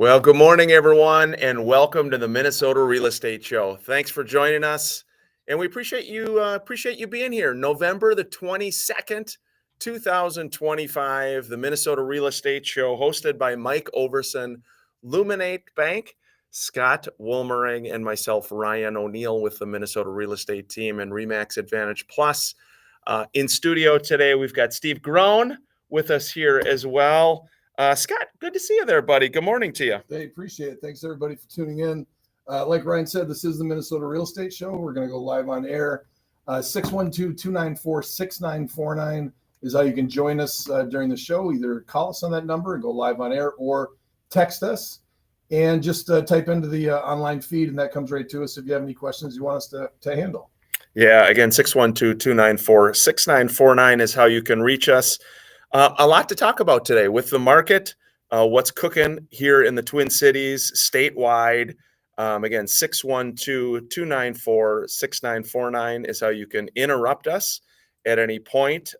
Well, good morning, everyone, and welcome to the Minnesota Real Estate Show. Thanks for joining us, and we appreciate you being here. November the 22nd, 2025, the Minnesota Real Estate Show, hosted by Mike Overson, Luminate Bank, Scott Woolmering, and myself, Ryan O'Neill, with the Minnesota Real Estate Team and Remax Advantage Plus. In studio today, we've got Steve Grown with us here as well. Scott, good to see you there, buddy. Good morning to you. Hey, appreciate it. Thanks, everybody, for tuning in. Like Ryan said, this is the Minnesota Real Estate Show. We're going to go live on air. 612-294-6949 is how you can join us during the show. Either call us on that number and go live on air, or text us and just type into the online feed, and that comes right to us if you have any questions you want us to handle. Yeah, again, 612-294-6949 is how you can reach us. A lot to talk about today with the market, what's cooking here in the Twin Cities, statewide. Again, 612-294-6949 is how you can interrupt us at any point.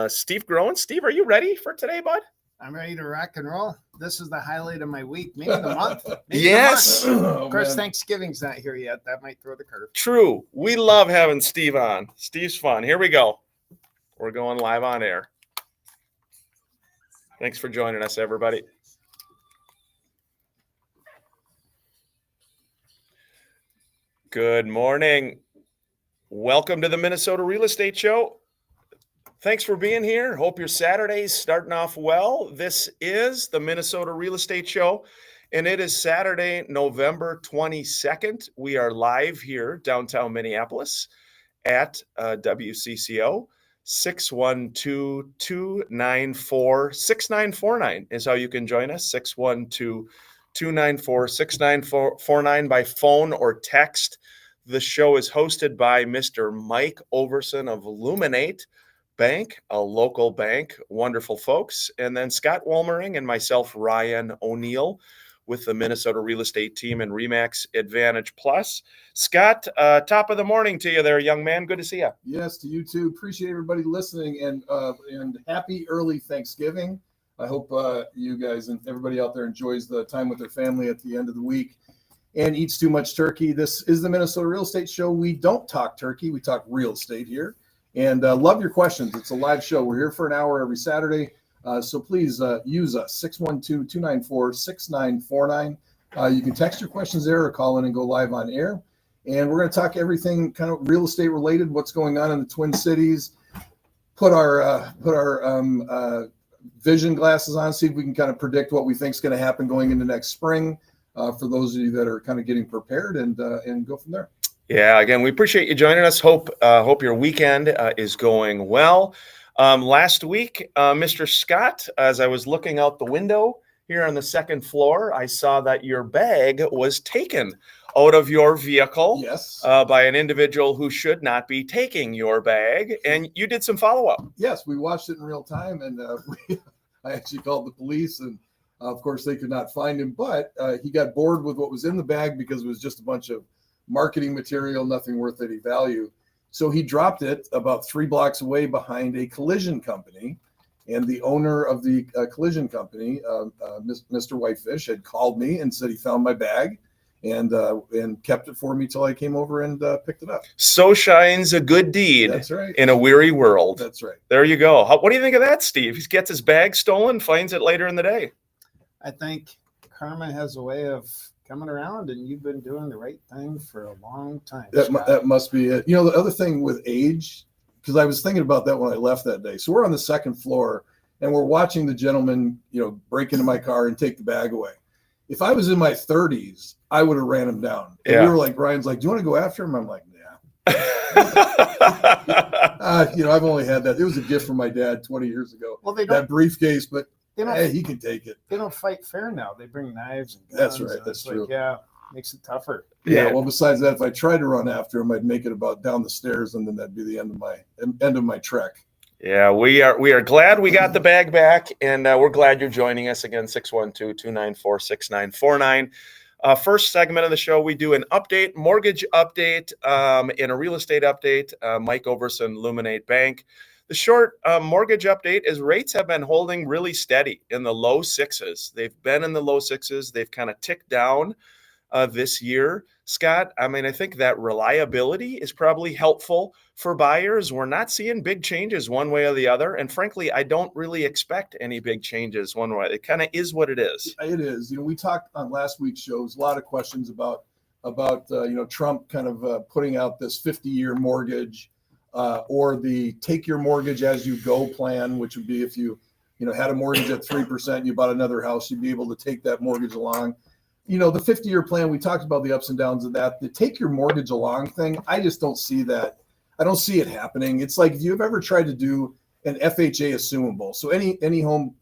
Steve Grown. Steve, are you ready for today, bud? I'm ready to rock and roll. This is the highlight of my week, maybe the month. Yes. Of course, Thanksgiving's not here yet. That might throw the curve. True. We love having Steve on. Steve's fun. Here we go. We're going live on air. Thanks for joining us, everybody. Good morning. Welcome to the Minnesota Real Estate Show. Thanks for being here. Hope your Saturday's starting off well. This is the Minnesota Real Estate Show, and it is Saturday, November 22nd. We are live here downtown Minneapolis at WCCO. 612-294-6949 is how you can join us. 612-294-6949 by phone or text. The show is hosted by Mr. Mike Overson of Luminate Bank, a local bank. Wonderful folks. And then Scott Woolmering and myself, Ryan O'Neill, with the Minnesota Real Estate Team and Remax Advantage Plus. Scott, top of the morning to you there, young man. Good to see you. Yes, to you too. Appreciate everybody listening, and happy early Thanksgiving. I hope you guys and everybody out there enjoys the time with their family at the end of the week and eats too much turkey. This is the Minnesota Real Estate Show. We don't talk turkey. We talk real estate here. And love your questions. It's a live show. We're here for an hour every Saturday. So please use us, 612-294-6949. You can text your questions there or call in and go live on air. And we're going to talk everything kind of real estate related, what's going on in the Twin Cities. Put our vision glasses on, see if we can kind of predict what we think is going to happen going into next spring for those of you that are kind of getting prepared, and go from there. Yeah, again, we appreciate you joining us. Hope your weekend is going well. Last week, Mr. Scott, as I was looking out the window here on the second floor, I saw that your bag was taken out of your vehicle. Yes. By an individual who should not be taking your bag, and you did some follow-up. Yes, we watched it in real time, and I actually called the police, and of course they could not find him, but he got bored with what was in the bag because it was just a bunch of marketing material, nothing worth any value. So he dropped it about 3 blocks away behind a collision company, and the owner of the collision company, Mr. Whitefish, had called me and said he found my bag and kept it for me till I came over and picked it up. So shines a good deed. That's right. In a weary world. That's right. There you go. What do you think of that, Steve? He gets his bag stolen, finds it later in the day. I think karma has a way of coming around, and you've been doing the right thing for a long time. That must be it. You know, the other thing with age, because I was thinking about that when I left that day. So we're on the second floor, and we're watching the gentleman, break into my car and take the bag away. If I was in my 30s, I would have ran him down. And we were like, Ryan's like, do you want to go after him? I'm like, yeah. I've only had that. It was a gift from my dad 20 years ago. Well, that briefcase, but hey, he can take it. They don't fight fair now. They bring knives and guns. That's right. That's true. Makes it tougher. Yeah. Well, besides that, if I tried to run after him, I'd make it about down the stairs, and then that'd be the end of my trek. Yeah, we are glad we got the bag back, and we're glad you're joining us again. 612-294-6949. First segment of the show, we do an update, mortgage update, and a real estate update. Mike Overson, Luminate Bank. The short mortgage update is rates have been holding really steady in the low sixes. They've been in the low sixes. They've kind of ticked down this year. Scott, I mean, I think that reliability is probably helpful for buyers. We're not seeing big changes one way or the other. And frankly, I don't really expect any big changes one way. It kind of is what it is. It is. We talked on last week's shows, a lot of questions about Trump kind of putting out this 50-year mortgage or the take your mortgage as you go plan, which would be if you had a mortgage at 3%, you bought another house, you'd be able to take that mortgage along. The 50-year plan, we talked about the ups and downs of that. The take your mortgage along thing, I just don't see that. I don't see it happening. It's like if you've ever tried to do an FHA assumable. So any home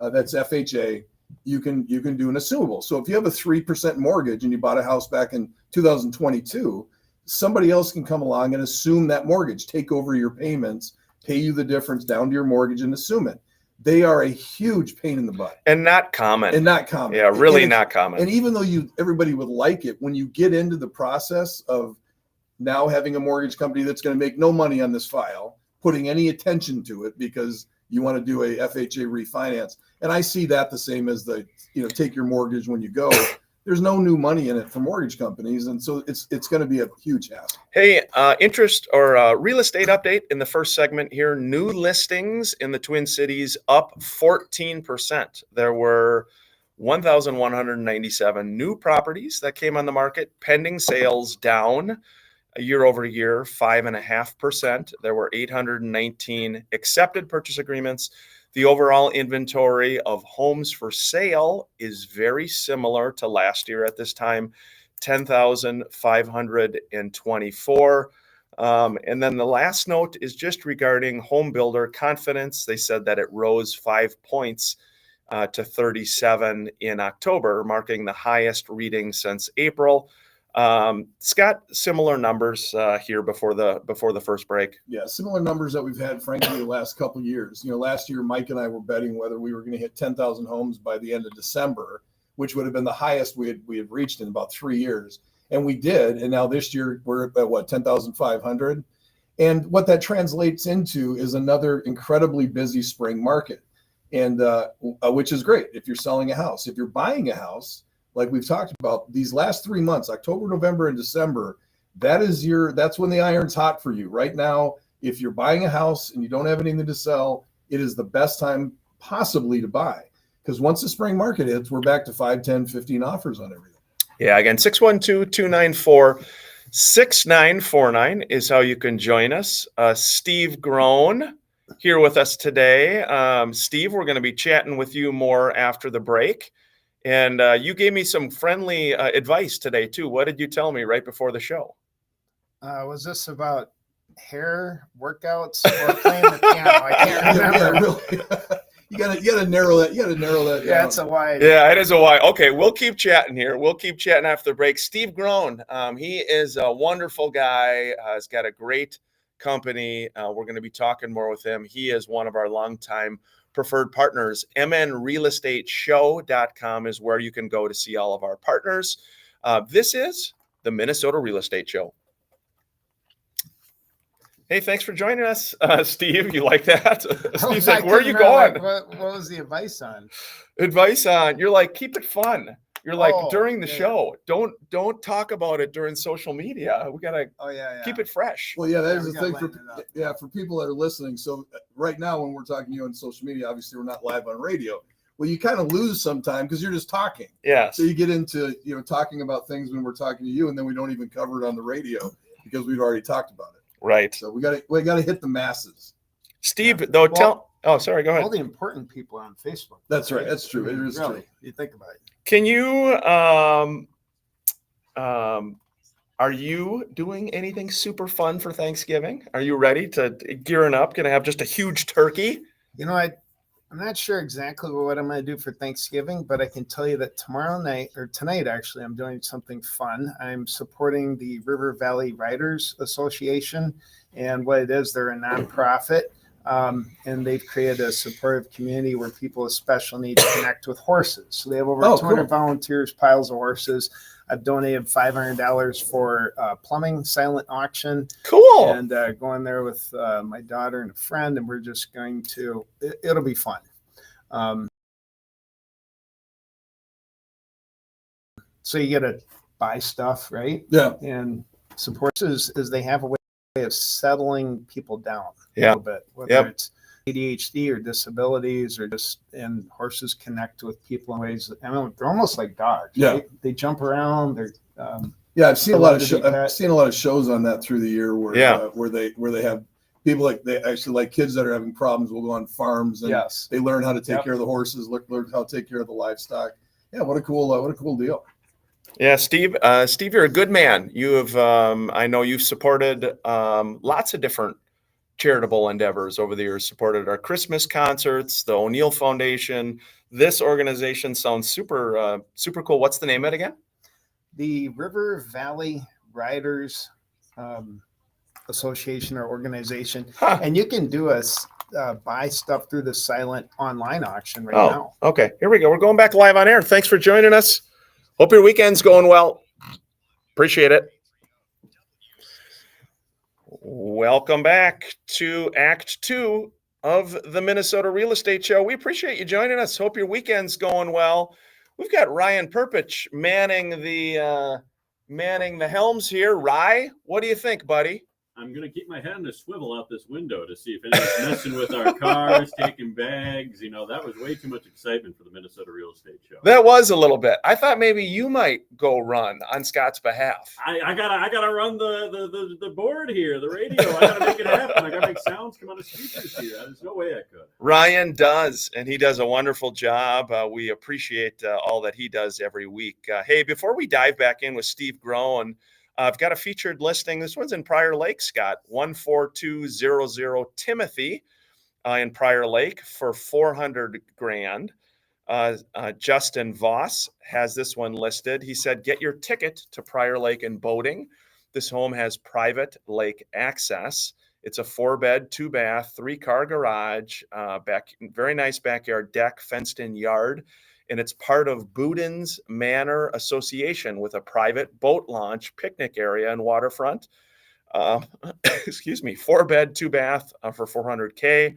that's FHA, you can do an assumable. So if you have a 3% mortgage and you bought a house back in 2022, somebody else can come along and assume that mortgage, take over your payments, pay you the difference down to your mortgage and assume it. They are a huge pain in the butt. And not common. Yeah, really not common. And even though everybody would like it, when you get into the process of now having a mortgage company that's going to make no money on this file, putting any attention to it because you want to do a FHA refinance. And I see that the same as the, take your mortgage when you go. There's no new money in it for mortgage companies. And so it's going to be a huge hassle. Hey, interest or real estate update in the first segment here. New listings in the Twin Cities up 14%. There were 1,197 new properties that came on the market. Pending sales down year over year, 5.5%. There were 819 accepted purchase agreements. The overall inventory of homes for sale is very similar to last year at this time, 10,524. And then the last note is just regarding home builder confidence. They said that it rose 5 points to 37 in October, marking the highest reading since April. Scott, similar numbers here before the first break. Yeah, similar numbers that we've had, frankly, the last couple of years. Last year, Mike and I were betting whether we were going to hit 10,000 homes by the end of December, which would have been the highest we had reached in about 3 years. And we did. And now this year, we're at 10,500. And what that translates into is another incredibly busy spring market, and which is great if you're selling a house. If you're buying a house, like we've talked about, these last 3 months, October, November, and December, that's when the iron's hot for you. Right now, if you're buying a house and you don't have anything to sell, it is the best time possibly to buy. Because once the spring market hits, we're back to 5, 10, 15 offers on everything. Yeah, again, 612-294-6949 is how you can join us. Steve Groan here with us today. Steve, we're going to be chatting with you more after the break. And you gave me some friendly advice today, too. What did you tell me right before the show? Was this about hair workouts or playing the piano? I can't remember. Yeah, really. You gotta narrow that. Down. Yeah, it's a wide. Yeah, it is a wide. Okay, we'll keep chatting here. We'll keep chatting after the break. Steve Groan, he is a wonderful guy. He's got a great company. We're going to be talking more with him. He is one of our longtime preferred partners. mnrealestateshow.com is where you can go to see all of our partners. This is the Minnesota Real Estate Show. Hey, thanks for joining us, Steve. You like that? Steve's like, where are you going? What was the advice on? You're like, keep it fun. You're like, during the show, don't talk about it during social media. We got to keep it fresh. Well, yeah, that is the thing for people that are listening. So right now, when we're talking to you on social media, obviously we're not live on radio. Well, you kind of lose sometime because you're just talking. Yeah. So you get into, talking about things when we're talking to you, and then we don't even cover it on the radio because we've already talked about it. Right. So we got to hit the masses. Steve, though, sorry, go ahead. All the important people are on Facebook. That's right. That's true. It is true. You think about it. Can you, are you doing anything super fun for Thanksgiving? Are you ready to gearing up? Going to have just a huge turkey? I'm not sure exactly what I'm going to do for Thanksgiving, but I can tell you that tonight, actually, I'm doing something fun. I'm supporting the River Valley Writers Association. And what it is, they're a nonprofit. And they've created a supportive community where people with special needs connect with horses. So they have over Oh, 200 cool. volunteers, piles of horses. I've donated $500 for plumbing silent auction, Cool. and going there with my daughter and a friend, and we're just going to. It'll be fun. So you get to buy stuff, right? Yeah. And support is they have a way of settling people down a Yeah. little bit, whether Yep. it's ADHD or disabilities or just, and horses connect with people in ways. I mean, they're almost like dogs. Yeah. Right? They jump around. They're Yeah, I've seen a lot of Beloved to be I've pet. seen a lot of shows on that through the year where Yeah. where they have people like they actually like kids that are having problems will go on farms and yes. they learn how to take Yep. care of the horses, learn how to take care of the livestock. Yeah, what a cool deal. Yeah, Steve. Steve, you're a good man. You have, I know you've supported lots of different charitable endeavors over the years. Supported our Christmas concerts, the O'Neill Foundation. This organization sounds super, super cool. What's the name of it again? The River Valley Riders Association or organization, Huh. and you can do buy stuff through the silent online auction right Oh, now. okay. Here we go. We're going back live on air. Thanks for joining us. Hope your weekend's going well. Appreciate it. Welcome back to Act 2 of the Minnesota Real Estate Show. We appreciate you joining us. Hope your weekend's going well. We've got Ryan Perpich manning the helms here. Rye, what do you think, buddy? I'm going to keep my head on the swivel out this window to see if anyone's messing with our cars, taking bags. You know, that was way too much excitement for the Minnesota Real Estate Show. That was a little bit. I thought maybe you might go run on Scott's behalf. I gotta run the board here, the radio. I gotta make it happen. I gotta make sounds come out of speakers here. There's no way I could. Ryan does, and he does a wonderful job. We appreciate all that he does every week. Hey, before we dive back in with Steve Groen, I've got a featured listing. This one's in Prior Lake, Scott, 14200 Timothy in Prior Lake for $400,000. Justin Voss has this one listed. He said, get your ticket to Prior Lake and boating. This home has private lake access. It's a 4-bed, 2-bath, 3-car garage, very nice backyard deck, fenced-in yard. And it's part of Boudin's Manor Association with a private boat launch, picnic area, and waterfront. Excuse me, 4-bed, 2-bath for $400K.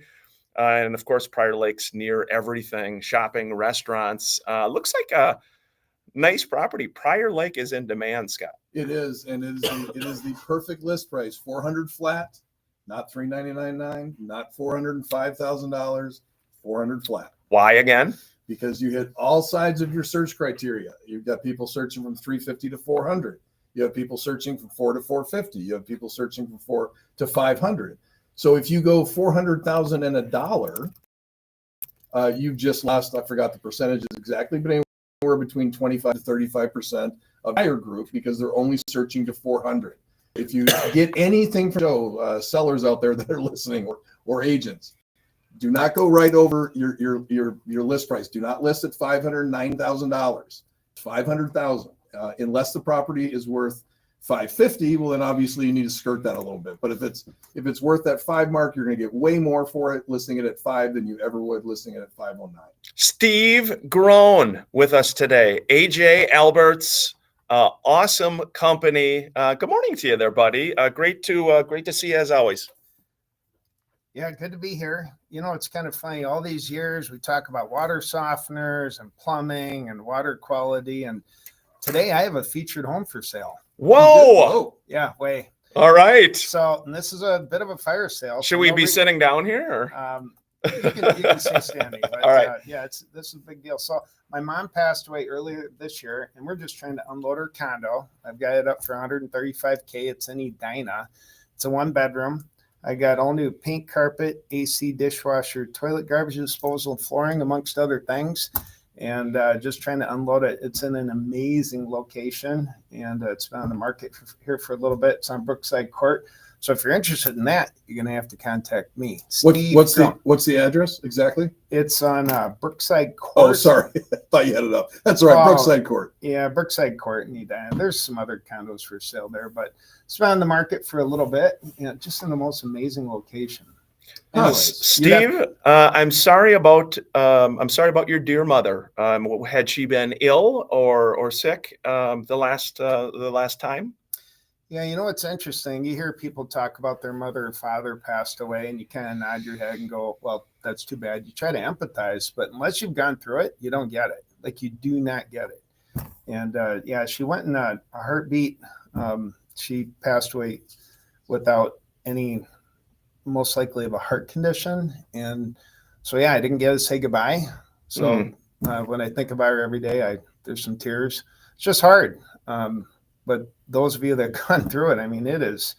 And of course, Prior Lake's near everything, shopping, restaurants. Looks like a nice property. Prior Lake is in demand, Scott. It is, and it is the perfect list price. 400 flat, not $399.9, not $405,000, 400 flat. Why again? Because you hit all sides of your search criteria. You've got people searching from 350 to 400. You have people searching from 4 to 450. You have people searching from 4 to 500. So if you go 400,000 and $1, you've just lost, I forgot the percentages exactly, but anywhere between 25 to 35% of buyer group because they're only searching to 400. If you get anything from sellers out there that are listening or agents, do not go right over your list price. Do not list at $509,000. $500,000 unless the property is worth $550. Well, then obviously you need to skirt that a little bit. But if it's worth that 5 mark, you're going to get way more for it listing it at 5 than you ever would listing it at 509. Steve Groen with us today. AJ Alberts, awesome company. Good morning to you there, buddy. Great to see you as always. Yeah, good to be here. You know, it's kind of funny. All these years we talk about water softeners and plumbing and water quality. And today I have a featured home for sale. Whoa! Yeah, way. All right. So, and this is a bit of a fire sale. Should we be sitting down here? Or? You can stay standing. But, all right. This is a big deal. So my mom passed away earlier this year, and we're just trying to unload her condo. I've got it up for $135K. It's in Edina. It's a 1-bedroom. I got all new paint, carpet, AC, dishwasher, toilet, garbage disposal, flooring, amongst other things. And just trying to unload it. It's in an amazing location, and it's been on the market here for a little bit. It's on Brookside Court. So if you're interested in that, you're going to have to contact me. What's the address exactly? It's on Brookside Court. Oh, sorry. I thought you had it up. That's all right. Brookside Court. Yeah, Brookside Court in Edina. There's some other condos for sale there, but it's been on the market for a little bit. You know, just in the most amazing location. Anyways, Steve, I'm sorry about your dear mother. Had she been ill or sick the last time? Yeah, you know what's interesting? You hear people talk about their mother or father passed away, and you kind of nod your head and go, "Well, that's too bad." You try to empathize, but unless you've gone through it, you don't get it. Like you do not get it. And yeah, she went in a heartbeat. She passed away without any, most likely, of a heart condition, and so yeah, I didn't get to say goodbye. So when I think about her every day, there's some tears. It's just hard. But those of you that have gone through it, I mean, it's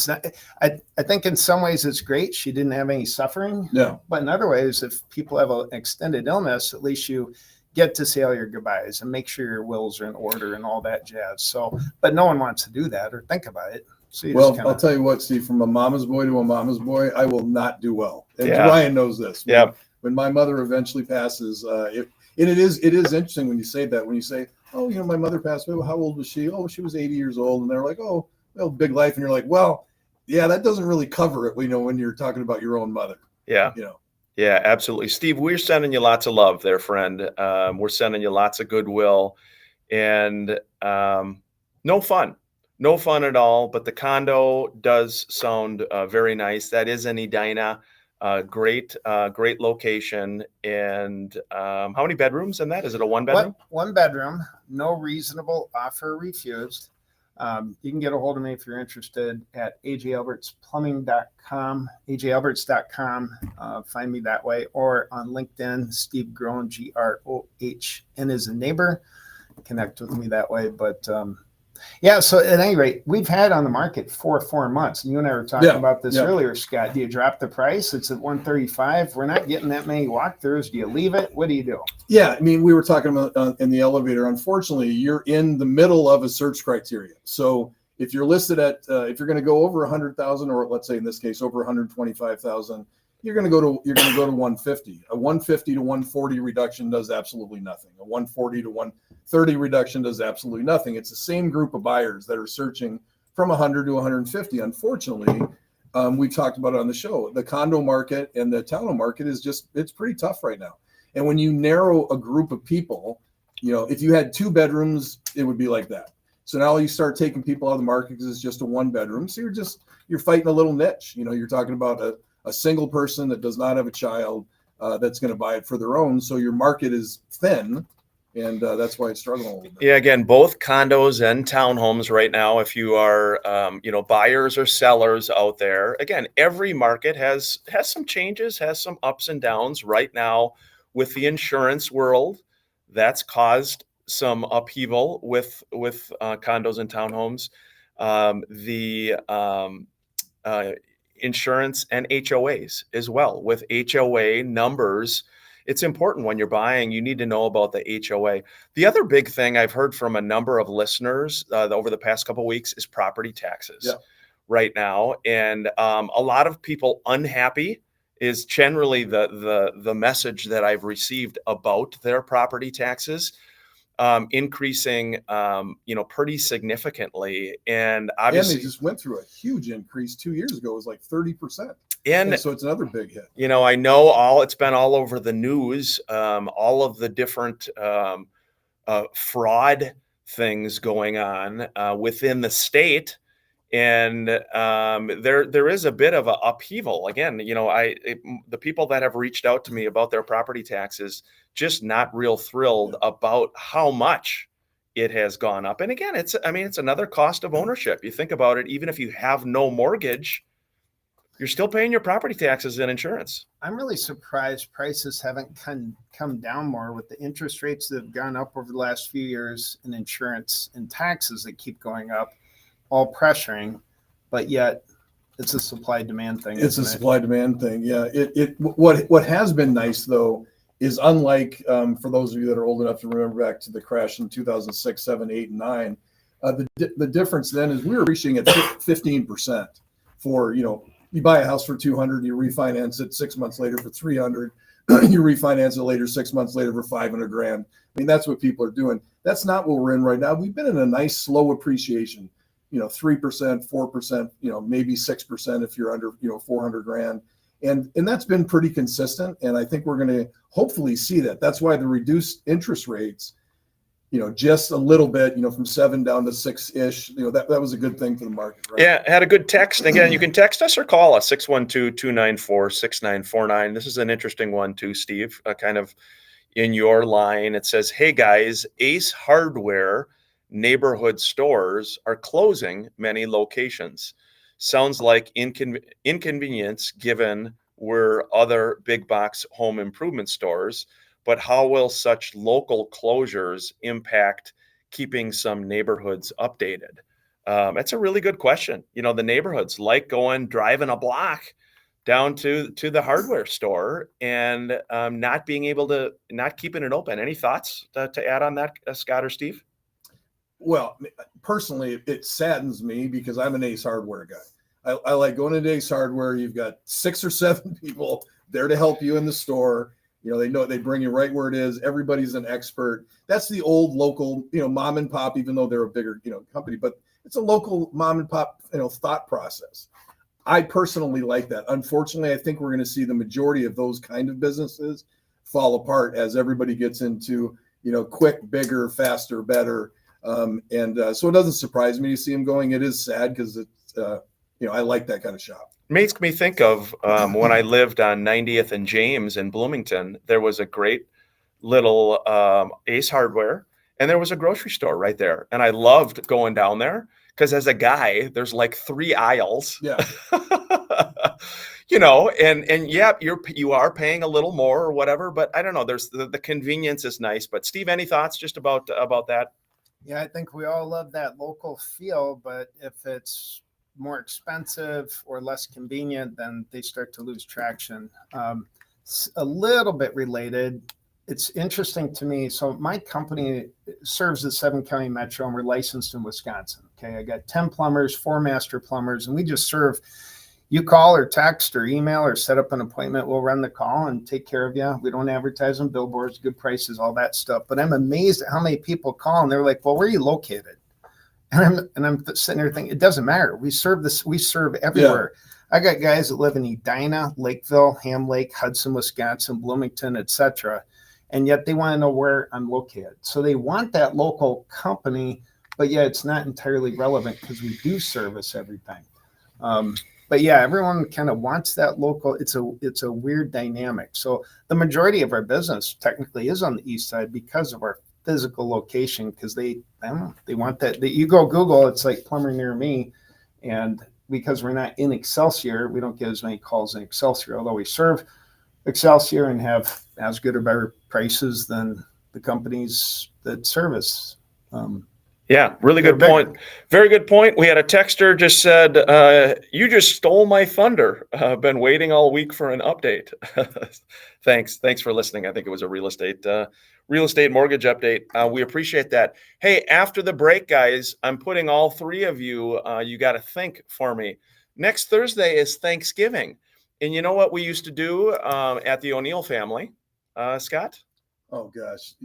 not, I think in some ways it's great. She didn't have any suffering. Yeah. But in other ways, if people have an extended illness, at least you get to say all your goodbyes and make sure your wills are in order and all that jazz. So, but no one wants to do that or think about it. So Well, I'll tell you what, Steve, from a mama's boy to a mama's boy, I will not do well. And Yeah. Ryan knows this. Yeah. When my mother eventually passes, it is interesting when you say that, when you say, oh, you know, my mother passed away. Well, how old was she? Oh, she was 80 years old. And they're like, oh, well, big life. And you're like, well, yeah, that doesn't really cover it, you know, when you're talking about your own mother. Yeah. You know. Yeah, absolutely. Steve, we're sending you lots of love there, friend. We're sending you lots of goodwill and no fun at all. But the condo does sound very nice. That is in Edina. Great location. And how many bedrooms in that? Is it a one bedroom? One bedroom, no reasonable offer refused. You can get a hold of me if you're interested at ajalbertsplumbing.com, ajalberts.com. Find me that way, or on LinkedIn, Steve Grohn, Grohn is a neighbor. Connect with me that way. But yeah, so at any rate, we've had on the market for 4 months. And you and I were talking about this earlier, Scott. Do you drop the price? It's at $135. We're not getting that many walkthroughs. Do you leave it? What do you do? Yeah, I mean, we were talking about in the elevator. Unfortunately, you're in the middle of a search criteria. So if you're listed at, if you're going to go over 100,000, or let's say in this case over 125,000, you're going to go to 150. A 150 to 140 reduction does absolutely nothing. A 140 to 130 reduction does absolutely nothing. It's the same group of buyers that are searching from 100 to 150. Unfortunately, we've talked about it on the show. The condo market and the townhome market it's pretty tough right now. And when you narrow a group of people, you know, if you had 2 bedrooms, it would be like that. So now you start taking people out of the market because it's just a 1 bedroom. So you're fighting a little niche. You know, you're talking about a single person that does not have a child that's going to buy it for their own. So your market is thin, and that's why it's struggling a little bit. Yeah, again, both condos and townhomes right now, if you are, buyers or sellers out there, again, every market has some changes, has some ups and downs right now with the insurance world. That's caused some upheaval with condos and townhomes. Insurance and HOAs as well. With HOA numbers, it's important when you're buying, you need to know about the HOA. The other big thing I've heard from a number of listeners over the past couple of weeks is property taxes right now. And a lot of people unhappy is generally the message that I've received about their property taxes. Increasing, pretty significantly. And obviously they just went through a huge increase 2 years ago. It was like 30%. And so it's another big hit. You know, I know it's been all over the news, all of the different fraud things going on within the state. And there is a bit of an upheaval. Again, you know, the people that have reached out to me about their property taxes, just not real thrilled about how much it has gone up. And again, it's another cost of ownership. You think about it, even if you have no mortgage, you're still paying your property taxes and insurance. I'm really surprised prices haven't come down more with the interest rates that have gone up over the last few years, and insurance and taxes that keep going up, all pressuring, but yet it's a supply demand thing. It's a supply demand thing. Yeah. What has been nice though is, unlike for those of you that are old enough to remember back to the crash in 2006, 7, 8, and 9, the difference then is we were reaching at 15% for, you know, you buy a house for 200, you refinance it 6 months later for 300, you refinance it later 6 months later for 500 grand. I mean, that's what people are doing. That's not what we're in right now. We've been in a nice slow appreciation, you know, 3%, 4%, you know, maybe 6% if you're under, you know, 400 grand. And that's been pretty consistent. And I think we're going to hopefully see that. That's why the reduced interest rates, just a little bit, from 7 down to 6-ish, that was a good thing for the market. Right? Yeah, had a good text. And again, you can text us or call us, 612-294-6949. This is an interesting one too, Steve, kind of in your line. It says, hey guys, Ace Hardware neighborhood stores are closing many locations. Sounds like inconvenience given we're other big box home improvement stores, but how will such local closures impact keeping some neighborhoods updated? That's a really good question. The neighborhoods like driving a block down to the hardware store and not keeping it open. Any thoughts to add on that, Scott or Steve? Well, personally, it saddens me because I'm an Ace Hardware guy. I like going to Ace Hardware. You've got 6 or 7 people there to help you in the store. They know they bring you right where it is. Everybody's an expert. That's the old local, mom and pop, even though they're a bigger, company, but it's a local mom and pop, thought process. I personally like that. Unfortunately, I think we're going to see the majority of those kind of businesses fall apart as everybody gets into, quick, bigger, faster, better. So it doesn't surprise me to see them going. It is sad because it's, I like that kind of shop. Makes me think of when I lived on 90th and James in Bloomington. There was a great little Ace Hardware, and there was a grocery store right there. And I loved going down there because as a guy, there's like 3 aisles. Yeah. And yeah, you are paying a little more or whatever, but I don't know. There's the convenience is nice. But Steve, any thoughts just about that? Yeah, I think we all love that local feel, but if it's more expensive or less convenient, then they start to lose traction. A little bit related. It's interesting to me. So my company serves the 7-county metro, and we're licensed in Wisconsin. Okay, I got 10 plumbers, 4 master plumbers, and we just serve. You call or text or email or set up an appointment. We'll run the call and take care of you. We don't advertise on billboards, good prices, all that stuff. But I'm amazed at how many people call and they're like, well, where are you located? And I'm sitting there thinking, it doesn't matter. We serve everywhere. Yeah. I got guys that live in Edina, Lakeville, Ham Lake, Hudson, Wisconsin, Bloomington, etc. And yet they want to know where I'm located. So they want that local company, but yeah, it's not entirely relevant because we do service everything. But yeah, everyone kind of wants that local. It's a weird dynamic. So the majority of our business technically is on the east side because of our physical location, because they want that. You go Google, it's like plumber near me, and because we're not in Excelsior, we don't get as many calls in Excelsior, although we serve Excelsior and have as good or better prices than the companies that service. Yeah, really good point. Very good point. We had a texter just said, you just stole my thunder. Been waiting all week for an update. Thanks for listening. I think it was a real estate mortgage update. We appreciate that. Hey, after the break, guys, I'm putting all 3 of you, you got to think for me. Next Thursday is Thanksgiving. And you know what we used to do at the O'Neill family, Scott? Oh, gosh.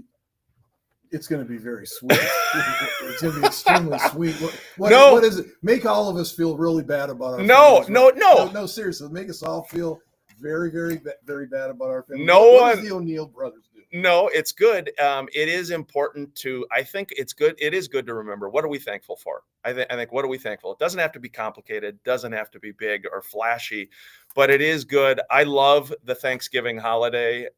It's going to be very sweet. It's going to be extremely sweet. What is it? Make all of us feel really bad about our families. No, seriously. Make us all feel very, very, very bad about our family. What does the O'Neill brothers do? No, it's good. It is important to, I think it's good. It is good to remember, what are we thankful for? I think, what are we thankful? It doesn't have to be complicated, doesn't have to be big or flashy, but it is good. I love the Thanksgiving holiday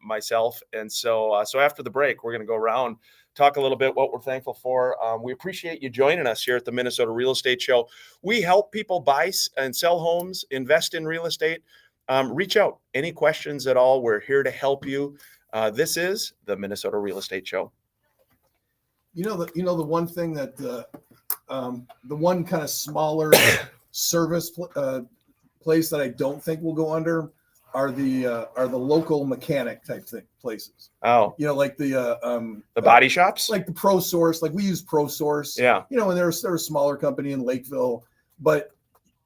myself. And so after the break, we're going to go around, talk a little bit what we're thankful for. We appreciate you joining us here at the Minnesota Real Estate Show. We help people buy and sell homes, invest in real estate. Reach out. Any questions at all, we're here to help you. This is the Minnesota Real Estate Show. The one thing that the one kind of smaller service place that I don't think will go under are the local mechanic type places. Oh, like the body shops, like the Pro Source. Like we use Pro Source. Yeah. And they're a smaller company in Lakeville, but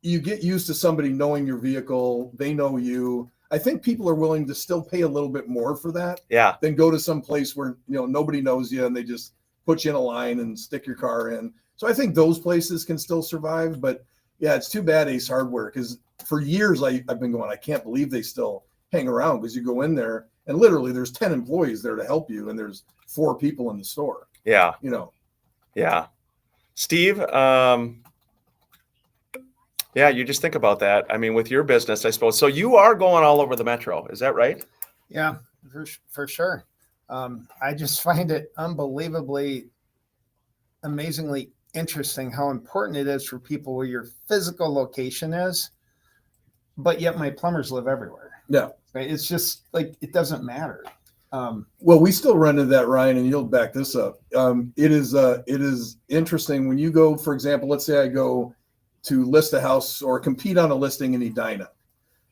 you get used to somebody knowing your vehicle. They know you. I think people are willing to still pay a little bit more for that. Yeah. Than go to some place where nobody knows you and they just put you in a line and stick your car in. So I think those places can still survive. But yeah, it's too bad Ace Hardware, because for years I've been going, I can't believe they still hang around, because you go in there and literally there's 10 employees there to help you, and there's 4 people in the store. Yeah. Yeah. Steve, you just think about that. I mean, with your business, I suppose. So you are going all over the metro. Is that right? Yeah, for sure. I just find it unbelievably, amazingly interesting how important it is for people where your physical location is, but yet my plumbers live everywhere. Yeah. Right? It's just like, it doesn't matter. Well, we still run into that, Ryan, and you'll back this up. It is interesting when you go, for example, let's say I go to list a house or compete on a listing in Edina,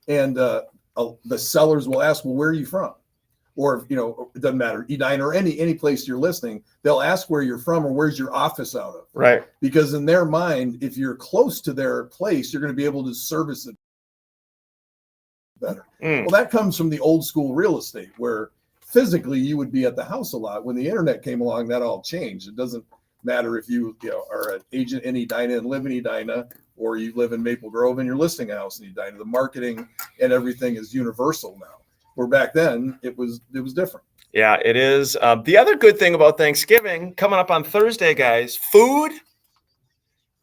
and the sellers will ask, well, where are you from? Or, it doesn't matter, Edina or any place you're listing, they'll ask where you're from or where's your office out of. Right. Because in their mind, if you're close to their place, you're going to be able to service it better. Well, that comes from the old school real estate, where physically you would be at the house a lot. When the internet came along, that all changed. It doesn't matter if you are an agent in Edina and live in Edina, or you live in Maple Grove and you're listing a house in Edina. The marketing and everything is universal now. Where back then it was different. Yeah, it is. The other good thing about Thanksgiving coming up on Thursday, guys, food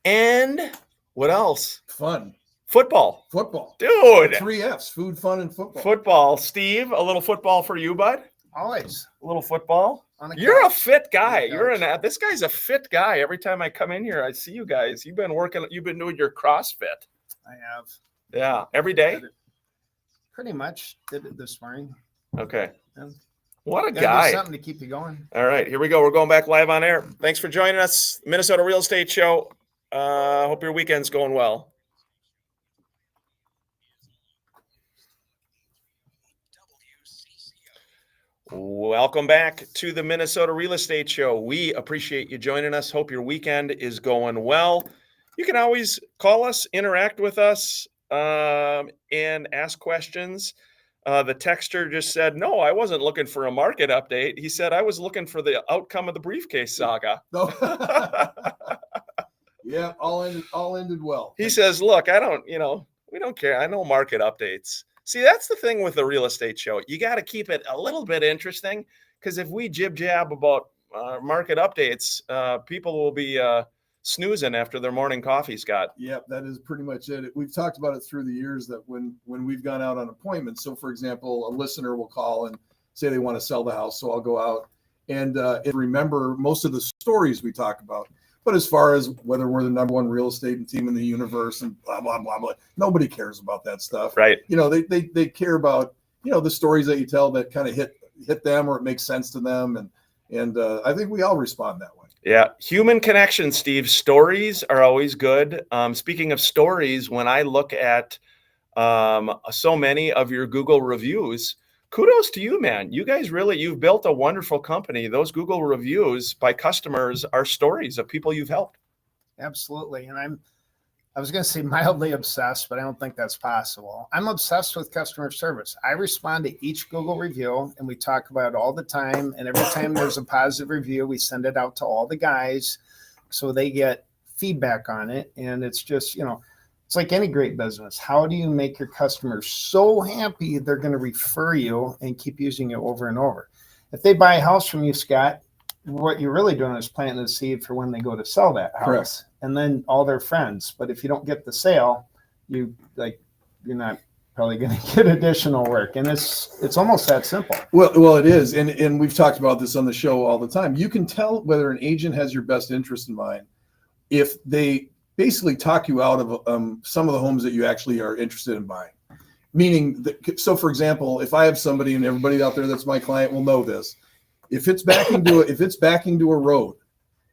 and what else? Fun. Football. Dude. 3 F's, food, fun, and football. Football. Steve, a little football for you, bud? Always. A little football? You're a fit guy. This guy's a fit guy. Every time I come in here, I see you guys. You've been doing your CrossFit. I have. Yeah. Every day? Pretty much. Did it this morning. Okay. Yeah. What a guy. Something to keep you going. All right, here we go. We're going back live on air. Thanks for joining us. Minnesota Real Estate Show. Hope your weekend's going well. Welcome back to the Minnesota Real Estate Show. We appreciate you joining us. Hope your weekend is going well. You can always call us, interact with us, and ask questions. The texter just said, no, I wasn't looking for a market update. He said, I was looking for the outcome of the briefcase saga. Yeah, all ended well. He says, look, we don't care. I know market updates. See, that's the thing with the real estate show. You got to keep it a little bit interesting, because if we jib-jab about market updates, people will be snoozing after their morning coffee, Scott. Yep, that is pretty much it. We've talked about it through the years that when we've gone out on appointments, so for example, a listener will call and say they want to sell the house, so I'll go out and remember most of the stories we talk about. But as far as whether we're the number one real estate team in the universe and blah, blah, blah, blah, nobody cares about that stuff. Right. They care about, the stories that you tell that kind of hit them, or it makes sense to them. And I think we all respond that way. Yeah. Human connection, Steve. Stories are always good. Speaking of stories, when I look at so many of your Google reviews, kudos to you, man. You guys you've built a wonderful company. Those Google reviews by customers are stories of people you've helped. Absolutely. And I was going to say mildly obsessed, but I don't think that's possible. I'm obsessed with customer service. I respond to each Google review, and we talk about it all the time. And every time there's a positive review, we send it out to all the guys so they get feedback on it. And it's just, it's like any great business. How do you make your customers so happy they're going to refer you and keep using you over and over? If they buy a house from you, Scott, what you're really doing is planting the seed for when they go to sell that house. Correct. And then all their friends. But if you don't get the sale, you're not probably going to get additional work. And it's almost that simple. Well, it is. And we've talked about this on the show all the time. You can tell whether an agent has your best interest in mind if they basically talk you out of some of the homes that you actually are interested in buying. Meaning, so for example, if I have somebody, and everybody out there that's my client will know this, if it's backing to a road,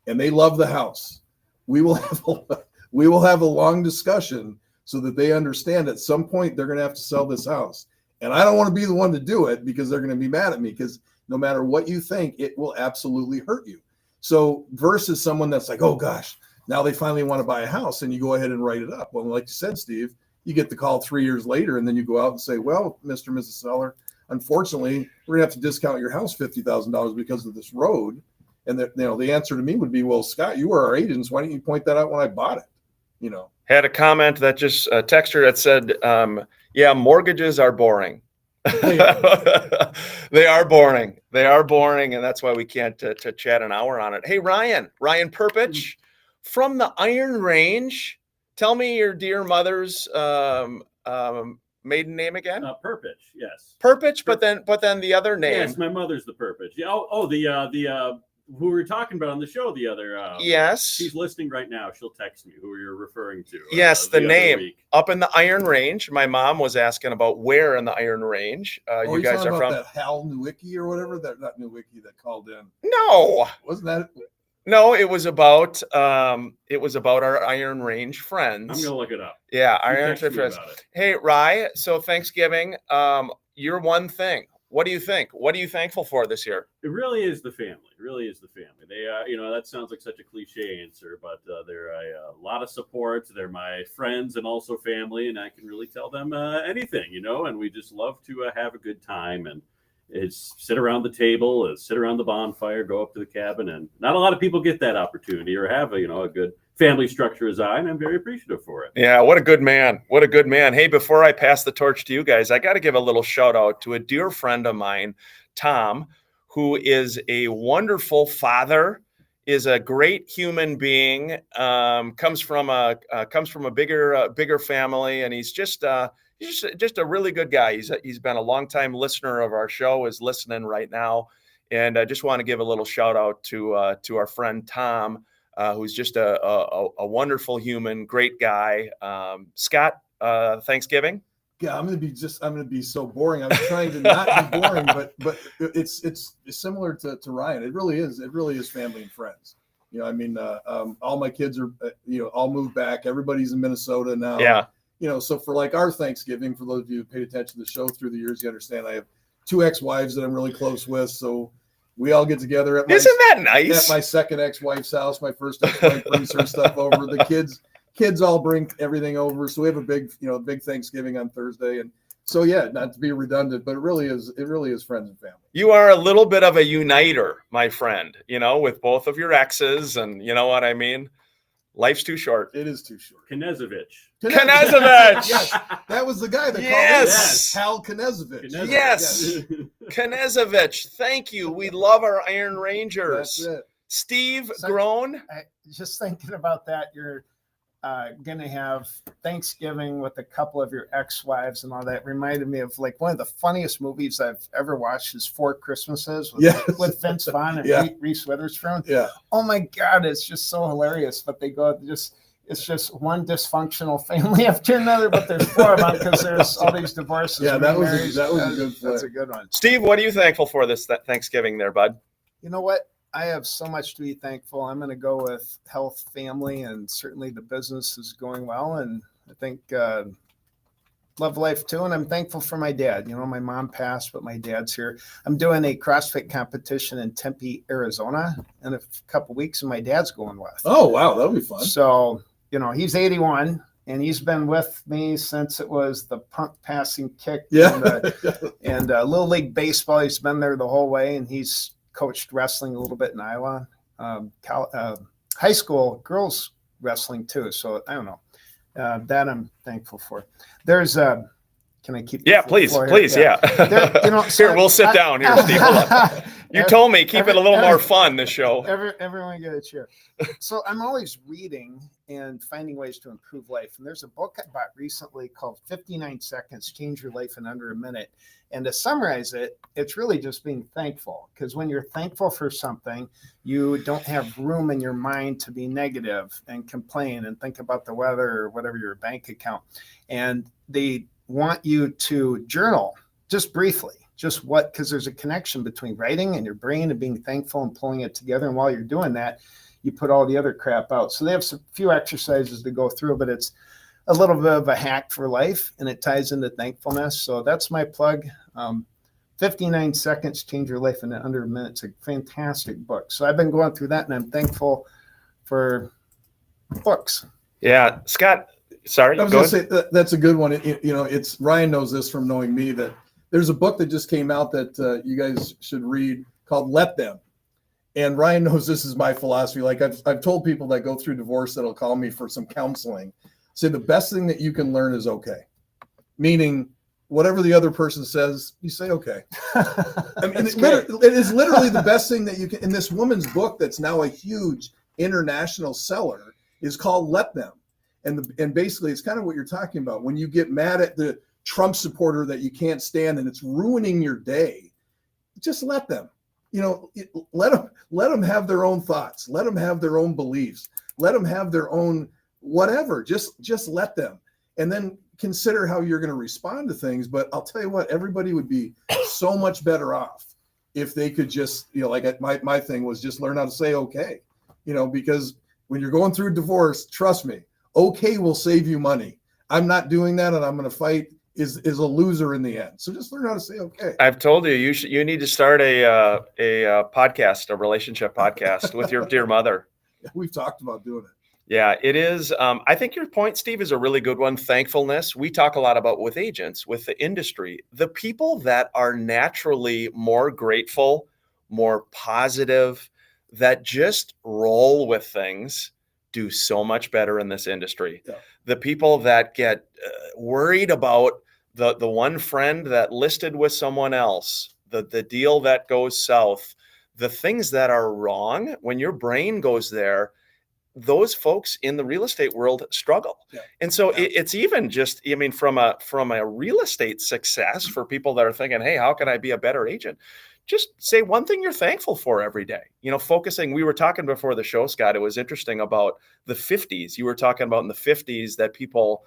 and they love the house, we will have a long discussion so that they understand at some point they're going to have to sell this house. And I don't want to be the one to do it, because they're going to be mad at me, because no matter what you think, it will absolutely hurt you. So versus someone that's like, oh gosh, now they finally want to buy a house, and you go ahead and write it up. Well, like you said, Steve, you get the call 3 years later, and then you go out and say, well, Mr. and Mrs. Seller, unfortunately, we're gonna have to discount your house $50,000 because of this road. And the answer to me would be, well, Scott, you were our agents. Why didn't you point that out when I bought it? Had a comment that just a texture that said, yeah, mortgages are boring. They are boring. They are boring. And that's why we can't to chat an hour on it. Hey, Ryan Perpich from the Iron Range. Tell me your dear mother's maiden name again. Perpich, yes. Perpich, but then the other name. Yes, my mother's the Perpich. Yeah. The who we were talking about on the show the other. Yes. She's listening right now. She'll text me who you're referring to. Yes, the other name week. up in the Iron Range. My mom was asking about where in the Iron Range you guys are from. That Hal Nowicki or whatever. That not Nowicki that called in. No, Wasn't that? no, it was about our Iron Range friends. I'm gonna look it up. Yeah, You Iron text Range me friends. about it. Hey, Rye. So Thanksgiving, your one thing. What do you think? What are you thankful for this year? It really is the family. It really is the family. They, that sounds like such a cliche answer, but they're a lot of support. They're my friends and also family, and I can really tell them anything, and we just love to have a good time and it's sit around the table, sit around the bonfire, go up to the cabin, and not a lot of people get that opportunity or have a good family structure as I, and I'm very appreciative for it. Yeah, what a good man. What a good man. Hey, before I pass the torch to you guys, I got to give a little shout out to a dear friend of mine, Tom, who is a wonderful father, is a great human being, comes from a bigger family, and he's just a really good guy. He's been a longtime listener of our show, is listening right now, and I just want to give a little shout out to our friend Tom, who's just a wonderful human, great guy. Scott, Thanksgiving. Yeah, I'm gonna be so boring. I'm trying to not be boring, but it's similar to Ryan. It really is family and friends. All my kids are all moved back. Everybody's in Minnesota now. Yeah. So for like our Thanksgiving, for those of you who paid attention to the show through the years, you understand I have 2 ex-wives that I'm really close with. So we all get together at Isn't that nice? At my second ex-wife's house. My first ex-wife brings her stuff over. The kids all bring everything over. So we have a big Thanksgiving on Thursday. And so, yeah, not to be redundant, but it really is friends and family. You are a little bit of a uniter, my friend, with both of your exes, and you know what I mean? Life's too short. It is too short. Knezevich. Yes, that was the guy that called Yes. it. Hal Knezevich. Yes. Knezevich. Thank you. We love our Iron Rangers. That's it. Steve So- Grown. Just thinking about that, you're going to have Thanksgiving with a couple of your ex-wives and all that. Reminded me of like one of the funniest movies I've ever watched is 4 Christmases with Vince Vaughn and Reese Witherspoon. Yeah. Oh my God, it's just so hilarious. But it's just one dysfunctional family after another, but there's 4 of them because there's all these divorces. Yeah, that was a remarriages. good flick. That's a good one. Steve, what are you thankful for this Thanksgiving there, bud? You know what? I have so much to be thankful. I'm going to go with health, family, and certainly the business is going well. And I think love life too. And I'm thankful for my dad. My mom passed, but my dad's here. I'm doing a CrossFit competition in Tempe, Arizona in a couple weeks, and my dad's going with. Oh, wow. That'll be fun. So, he's 81. And he's been with me since it was the punt passing kick and Little League Baseball. He's been there the whole way, and he's coached wrestling a little bit in Iowa, high school girls wrestling too. So I don't know. That I'm thankful for. There's can I keep? Yeah, please. Yeah. Here, we'll sit down here, Steve. You told me keep it a little more fun, this show. Everyone get a chair. So I'm always reading and finding ways to improve life. And there's a book I bought recently called 59 Seconds, Change Your Life in Under a Minute. And to summarize it, it's really just being thankful. Because when you're thankful for something, you don't have room in your mind to be negative and complain and think about the weather or whatever your bank account. And they want you to journal just briefly. Because there's a connection between writing and your brain and being thankful and pulling it together. And while you're doing that, you put all the other crap out. So they have a few exercises to go through, but it's a little bit of a hack for life, and it ties into thankfulness. So that's my plug. 59 Seconds, Change Your Life in Under a Minute. It's a fantastic book. So I've been going through that, and I'm thankful for books. Yeah. Scott, sorry. I was going to say that's a good one. It's Ryan knows this from knowing me that there's a book that just came out that you guys should read called Let Them. And Ryan knows this is my philosophy. Like I've told people that go through divorce that'll call me for some counseling. Say the best thing that you can learn is okay. Meaning whatever the other person says, you say okay. I mean, it is literally the best thing that you can. In this woman's book, that's now a huge international seller, is called "Let Them," and basically, it's kind of what you're talking about. When you get mad at the Trump supporter that you can't stand and it's ruining your day, just let them. Let them have their own thoughts. Let them have their own beliefs. Let them have their own whatever. Just let them, and then consider how you're going to respond to things. But I'll tell you what, everybody would be so much better off if they could just, like my thing was just learn how to say okay, because when you're going through divorce, trust me, okay will save you money. I'm not doing that, and I'm going to fight is a loser in the end. So just learn how to say okay. I've told you, you need to start a podcast, a relationship podcast with your dear mother. We've talked about doing it. Yeah, it is. I think your point, Steve, is a really good one. Thankfulness. We talk a lot about with agents, with the industry, the people that are naturally more grateful, more positive, that just roll with things do so much better in this industry. Yeah. The people that get worried about the one friend that listed with someone else, the deal that goes south, the things that are wrong, when your brain goes there, those folks in the real estate world struggle. Yeah. And so it's even just, from a real estate success for people that are thinking, hey, how can I be a better agent? Just say one thing you're thankful for every day. Focusing, we were talking before the show, Scott, it was interesting about the 50s. You were talking about in the 50s that people,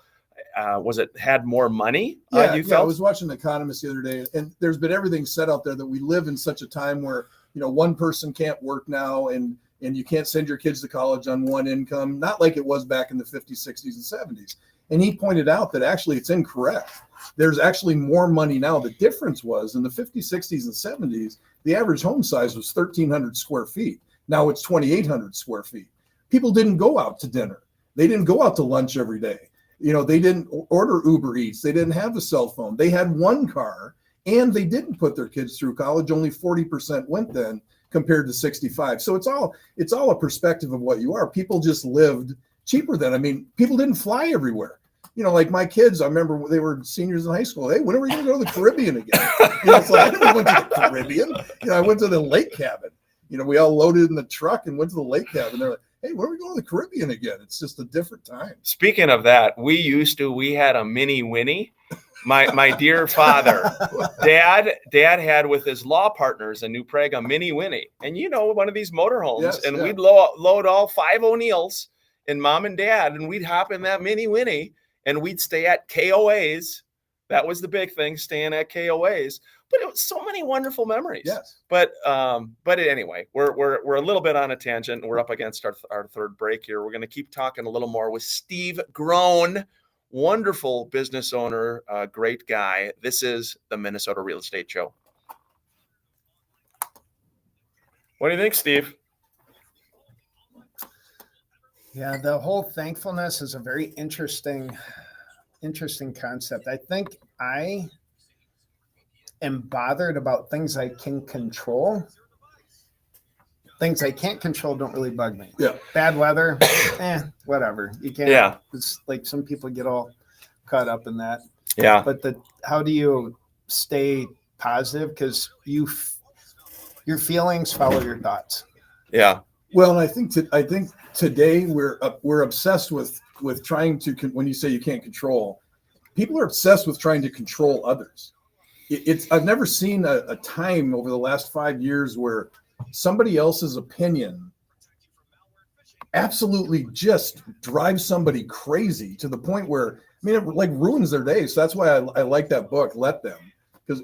had more money? I was watching The Economist the other day, and there's been everything set out there that we live in such a time where, one person can't work now, and you can't send your kids to college on one income, not like it was back in the 50s, 60s, and 70s. And he pointed out that actually it's incorrect. There's actually more money now. The difference was in the 50s, 60s, and 70s, the average home size was 1,300 square feet. Now it's 2,800 square feet. People didn't go out to dinner. They didn't go out to lunch every day. They didn't order Uber Eats. They didn't have a cell phone. They had one car, and they didn't put their kids through college. Only 40% went then, compared to 65. So it's all a perspective of what you are. People just lived cheaper then. People didn't fly everywhere. Like my kids, I remember they were seniors in high school. Hey, when are we going to go to the Caribbean again? It's like, I never went to the Caribbean. I went to the lake cabin. We all loaded in the truck and went to the lake cabin. They're like, hey, when are we going to the Caribbean again? It's just a different time. Speaking of that, we had a mini Winnie. My dear father, dad had with his law partners in New Prague a mini Winnie, and one of these motorhomes, yes, and we'd load all 5 O'Neills and mom and dad, and we'd hop in that mini Winnie, and we'd stay at KOAs. That was the big thing, staying at KOAs. But it was so many wonderful memories. Yes. But anyway, we're a little bit on a tangent, and we're up against our third break here. We're going to keep talking a little more with Steve Groen. Wonderful business owner, great guy. This is the Minnesota Real Estate Show. What do you think, Steve? Yeah, the whole thankfulness is a very interesting concept. I think I am bothered about things I can control. Things I can't control don't really bug me. Yeah. Bad weather, whatever. You can't. Yeah. It's like some people get all caught up in that. Yeah. But how do you stay positive? Because your feelings follow your thoughts. Yeah. Well, and I think today we're obsessed with trying to. When you say you can't control, people are obsessed with trying to control others. I've never seen a time over the last 5 years where somebody else's opinion absolutely just drives somebody crazy to the point where, it like ruins their day. So that's why I like that book, Let Them,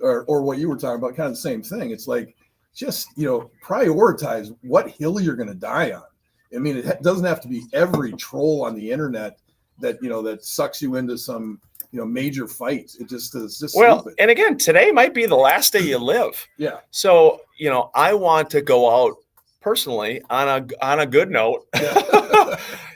or what you were talking about, kind of the same thing. It's like, just, prioritize what hill you're going to die on. It doesn't have to be every troll on the internet that sucks you into some, major fight. It's just stupid. And again, today might be the last day you live. Yeah. So, I want to go out personally on a good note, and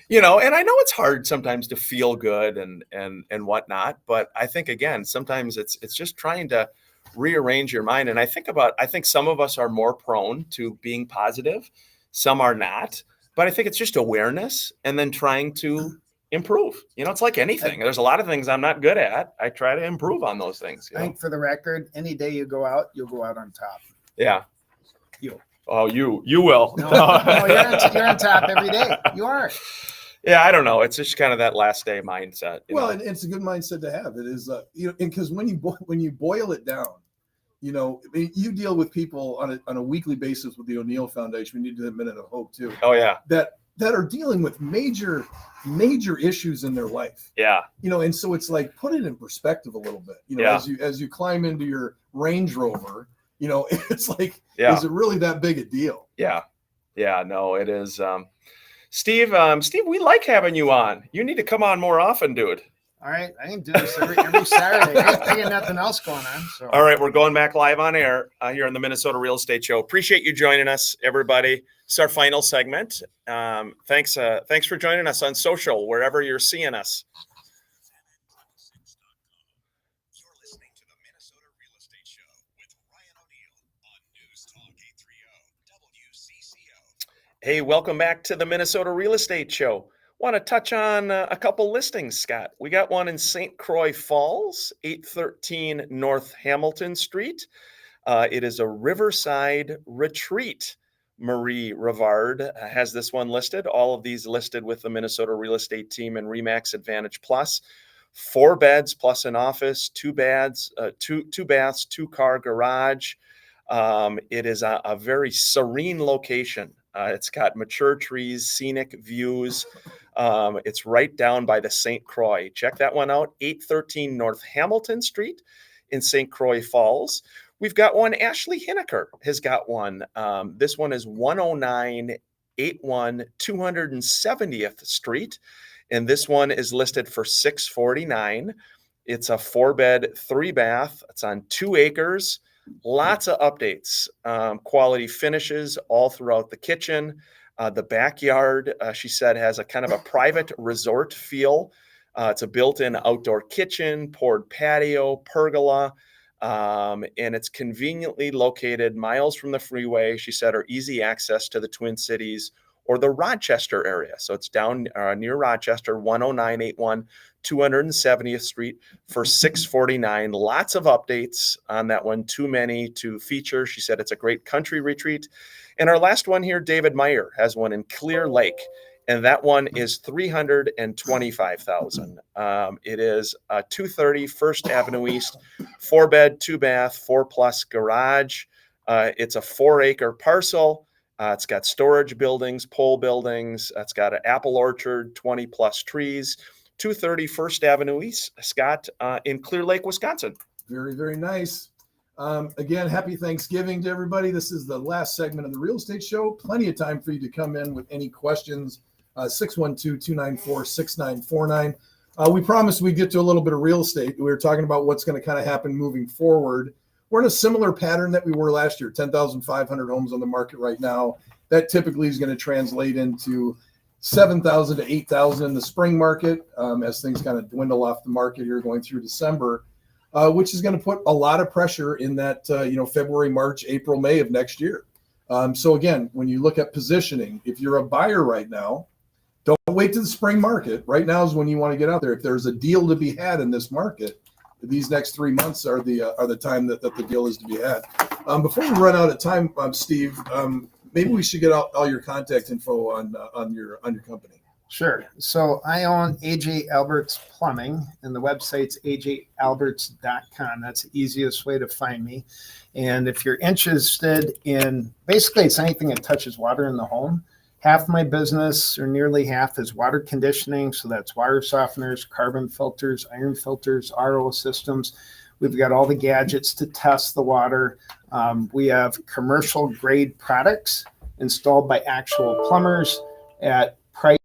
I know it's hard sometimes to feel good and whatnot, but I think, again, sometimes it's just trying to rearrange your mind. And I think some of us are more prone to being positive. Some are not, but I think it's just awareness and then trying to improve. It's like anything. There's a lot of things I'm not good at. I try to improve on those things. I think for the record, any day you go out, you'll go out on top. Yeah. You. Oh, you will. No, you're on top every day. You are. Yeah, I don't know. It's just kind of that last day mindset. Well, and it's a good mindset to have. It is, and because when you boil it down, you deal with people on a weekly basis with the O'Neill Foundation. We need to Minute of Hope too. Oh yeah. That are dealing with major issues in their life. Yeah. And so it's like, put it in perspective a little bit. Yeah. As you climb into your Range Rover, it's like, Yeah. is it really that big a deal? Yeah. Yeah. No, it is. Steve, we like having you on. You need to come on more often, dude. All right, I can do this every Saturday. I got nothing else going on. So. All right, we're going back live on air here on the Minnesota Real Estate Show. Appreciate you joining us, everybody. It's our final segment. Thanks for joining us on social, wherever you're seeing us. You're listening to the Minnesota Real Estate Show with Ryan O'Neill on News Talk 830 WCCO. Hey, welcome back to the Minnesota Real Estate Show. Want to touch on a couple listings, Scott. We got one in St. Croix Falls, 813 North Hamilton Street. It is a Riverside Retreat. Marie Rivard has this one listed. All of these listed with the Minnesota Real Estate Team and RE/MAX Advantage Plus. 4 beds plus an office, 2 baths, 2-car garage. It is a very serene location. It's got mature trees, scenic views. It's right down by the St. Croix. Check that one out. 813 North Hamilton Street in St. Croix Falls. We've got one. Ashley Hineker has got one. This one is 10981 270th Street. And this one is listed for $649. It's a 4-bed, 3-bath. It's on 2 acres. Lots of updates, quality finishes all throughout the kitchen. The backyard, she said, has a kind of a private resort feel. It's a built-in outdoor kitchen, poured patio, pergola, and it's conveniently located miles from the freeway, she said, or easy access to the Twin Cities or the Rochester area. So it's down near Rochester, 10981 270th Street for $649. Lots of updates on that one. Too many to feature. She said it's a great country retreat. And our last one here, David Meyer has one in Clear Lake, and that one is $325,000. It is 230 First Avenue East, 4-bed, 2-bath, 4+ garage. It's a 4-acre parcel. It's got storage buildings, pole buildings. It's got an apple orchard, 20+ trees. 230 First Avenue East, Scott, in Clear Lake, Wisconsin. Very, very nice. Again, happy Thanksgiving to everybody. This is the last segment of the Real Estate Show. Plenty of time for you to come in with any questions. 612-294-6949. We promised we'd get to a little bit of real estate. We were talking about what's going to kind of happen moving forward. We're in a similar pattern that we were last year, 10,500 homes on the market right now. That typically is going to translate into 7,000 to 8,000 in the spring market as things kind of dwindle off the market here going through December, which is going to put a lot of pressure in that, February, March, April, May of next year. So again, when you look at positioning, if you're a buyer right now, don't wait to the spring market. Right now is when you want to get out there. If there's a deal to be had in this market, these next 3 months are the time that the deal is to be had. Before we run out of time, Steve, maybe we should get all your contact info on your company. Sure. So I own AJ Alberts Plumbing, and the website's ajalberts.com. That's the easiest way to find me. And if you're interested in, basically it's anything that touches water in the home. Half my business, or nearly half, is water conditioning. So that's water softeners, carbon filters, iron filters, RO systems. We've got all the gadgets to test the water. We have commercial grade products installed by actual plumbers at price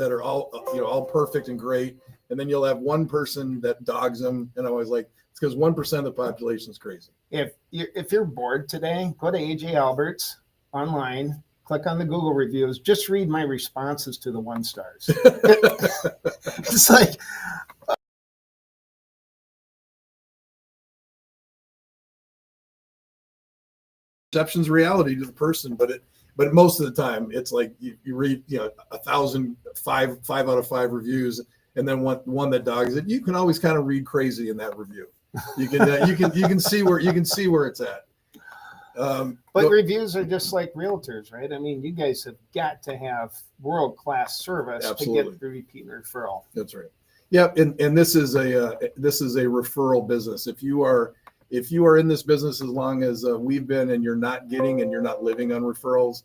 that are all all perfect and great, and then you'll have one person that dogs them. And I was like, it's because 1% of the population is crazy. If you're bored today, go to AJ Alberts online, click on the Google reviews, just read my responses to the 1 stars. It's like, Perception's reality to the person, but most of the time it's like you read 1,000 5 out of 5 reviews, and then one that dogs it. You can always kind of read crazy in that review. You can see where it's at. but reviews are just like realtors, right? I mean, you guys have got to have world-class service Absolutely. to get the repeat and referral. That's right. Yeah, and this is a referral business. If you are in this business as long as we've been, and you're not living on referrals,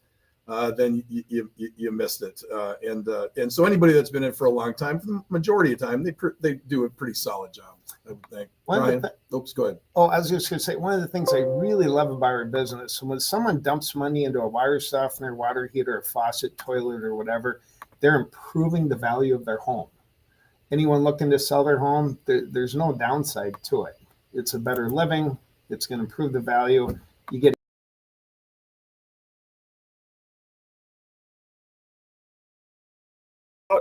then you missed it. And so anybody that's been in for a long time, for the majority of the time, they do a pretty solid job, I would think. Brian, oops, go ahead. Oh, I was just going to say, one of the things I really love about our business, when someone dumps money into a water softener, water heater, a faucet, toilet, or whatever, they're improving the value of their home. Anyone looking to sell their home, there's no downside to it. It's a better living. It's going to improve the value. You get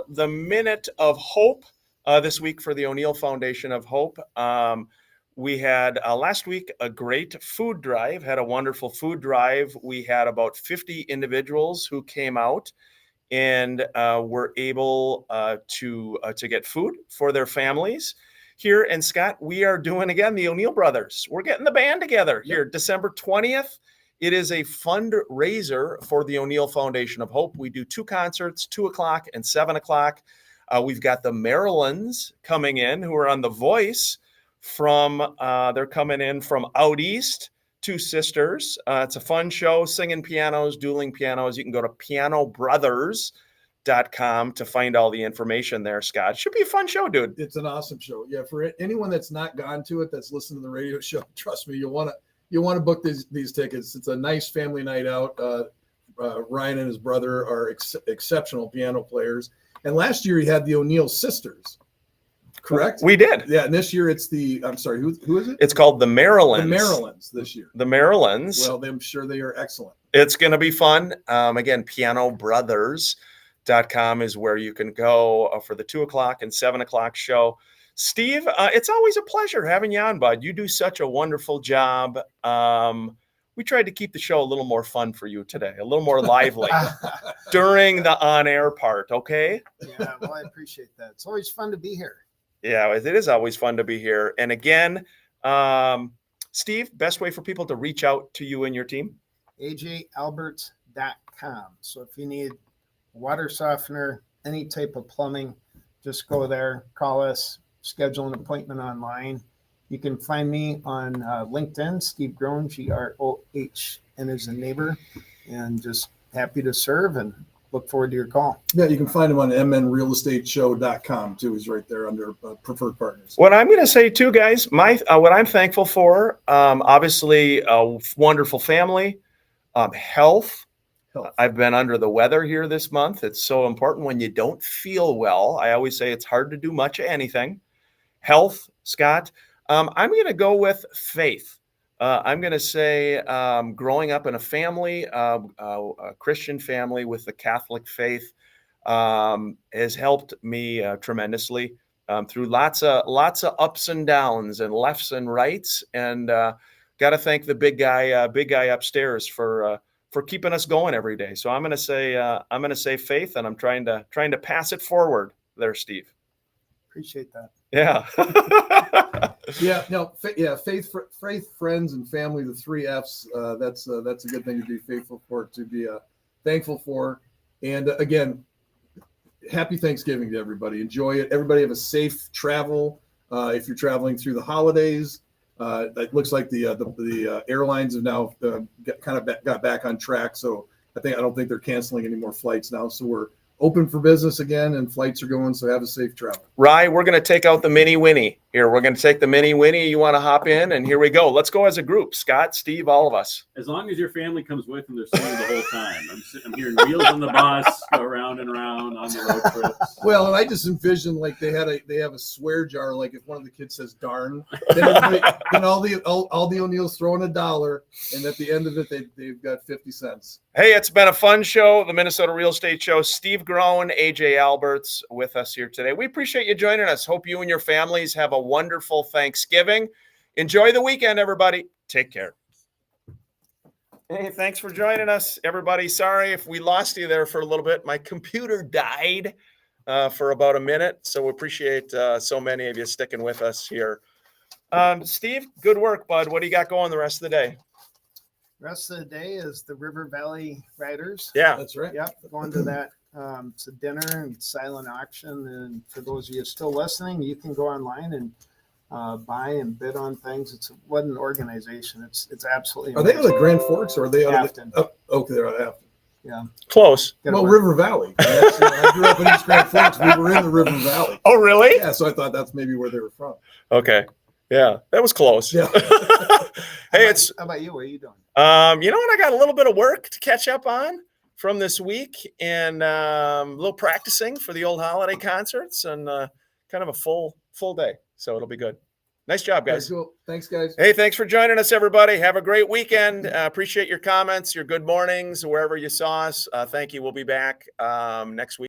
the Minute of Hope this week for the O'Neill Foundation of Hope. We had last week a great food drive, had a wonderful food drive. We had about 50 individuals who came out and were able to get food for their families. Here, and Scott, we are doing again the O'Neill brothers. We're getting the band together here, December 20th. It is a fundraiser for the O'Neill Foundation of Hope. We do 2 concerts, 2:00 and 7:00. We've got the Marilyns coming in, who are on The Voice they're coming in from out east, 2 sisters. It's a fun show, singing pianos, dueling pianos. You can go to pianobrothers.com to find all the information there, Scott. It should be a fun show, dude. It's an awesome show. Yeah, for anyone that's not gone to it, that's listening to the radio show, trust me, you'll want to book these tickets. It's a nice family night out. Ryan and his brother are exceptional piano players, and last year he had the O'Neill sisters. Correct? We did. Yeah, and this year it's I'm sorry, who is it? It's called the Marilyns. The Marilyns this year. The Marilyns. Well, I'm sure they are excellent. It's going to be fun. Again, pianobrothers.com is where you can go for the 2:00 and 7:00 show. Steve, it's always a pleasure having you on, bud. You do such a wonderful job. We tried to keep the show a little more fun for you today, a little more lively during the on-air part, okay? Yeah, well, I appreciate that. It's always fun to be here. Yeah, it is always fun to be here. And again, Steve, best way for people to reach out to you and your team? AJAlberts.com. So if you need water softener, any type of plumbing, just go there, call us, schedule an appointment online. You can find me on LinkedIn, Steve Grohn, GROHN as a neighbor, and just happy to serve and look forward to your call. Yeah, you can find him on mnrealestateshow.com too. He's right there under preferred partners. What I'm going to say too, guys, what I'm thankful for, obviously a wonderful family, health. I've been under the weather here this month. It's so important when you don't feel well. I always say it's hard to do much of anything. Health, Scott. I'm going to go with faith. I'm going to say growing up in a family, a Christian family with the Catholic faith, has helped me tremendously through lots of ups and downs and lefts and rights. And got to thank the big guy upstairs for keeping us going every day. So I'm going to say faith, and I'm trying to pass it forward there, Steve. Appreciate that. Yeah. Faith, friends, and family, the 3 F's. That's a good thing to be faithful for, to be thankful for. And again, happy Thanksgiving to everybody. Enjoy it. Everybody have a safe travel. If you're traveling through the holidays, it looks like the airlines have now got back on track. So I don't think they're canceling any more flights now. So we're open for business again, and flights are going. So have a safe travel. Rye, we're going to take out the mini Winnie Here, we're going to take the mini Winnie. You want to hop in? And here we go. Let's go as a group. Scott, Steve, all of us. As long as your family comes with and they're singing the whole time. I'm hearing wheels on the bus go round and round on the road trips. Well, and I just envisioned like they have a swear jar. Like if one of the kids says "darn," then all the O'Neills throw in $1, and at the end of it, they've got 50 cents. Hey, it's been a fun show, the Minnesota Real Estate Show. Steve Groen, AJ Alberts with us here today. We appreciate you joining us. Hope you and your families have a wonderful Thanksgiving. Enjoy the weekend, everybody. Take care. Hey, thanks for joining us, everybody. Sorry if we lost you there for a little bit. My computer died for about a minute, so we appreciate so many of you sticking with us here. Steve, good work, bud. What do you got going the rest of the day? Rest of the day is the River Valley Riders. Yeah. That's right. Yep, going to that. It's a dinner and silent auction. And for those of you still listening, you can go online and buy and bid on things. It's what an organization. It's absolutely. Are they out of the Grand Forks or are they out Afton? of the? Oh, okay, they're out of Afton. Yeah. Close. Gotta Well, work. River Valley. I grew up in East Grand Forks. We were in the River Valley. Oh, really? Yeah, so I thought that's maybe where they were from. Okay. Yeah, that was close. Yeah. Hey, it's How about you? What are you doing? you know what? I got a little bit of work to catch up on from this week, and a little practicing for the old holiday concerts, and kind of a full day. So it'll be good. Nice job, guys. Cool. Thanks, guys. Hey, thanks for joining us, everybody. Have a great weekend. Appreciate your comments, your good mornings, wherever you saw us. Thank you. We'll be back next week.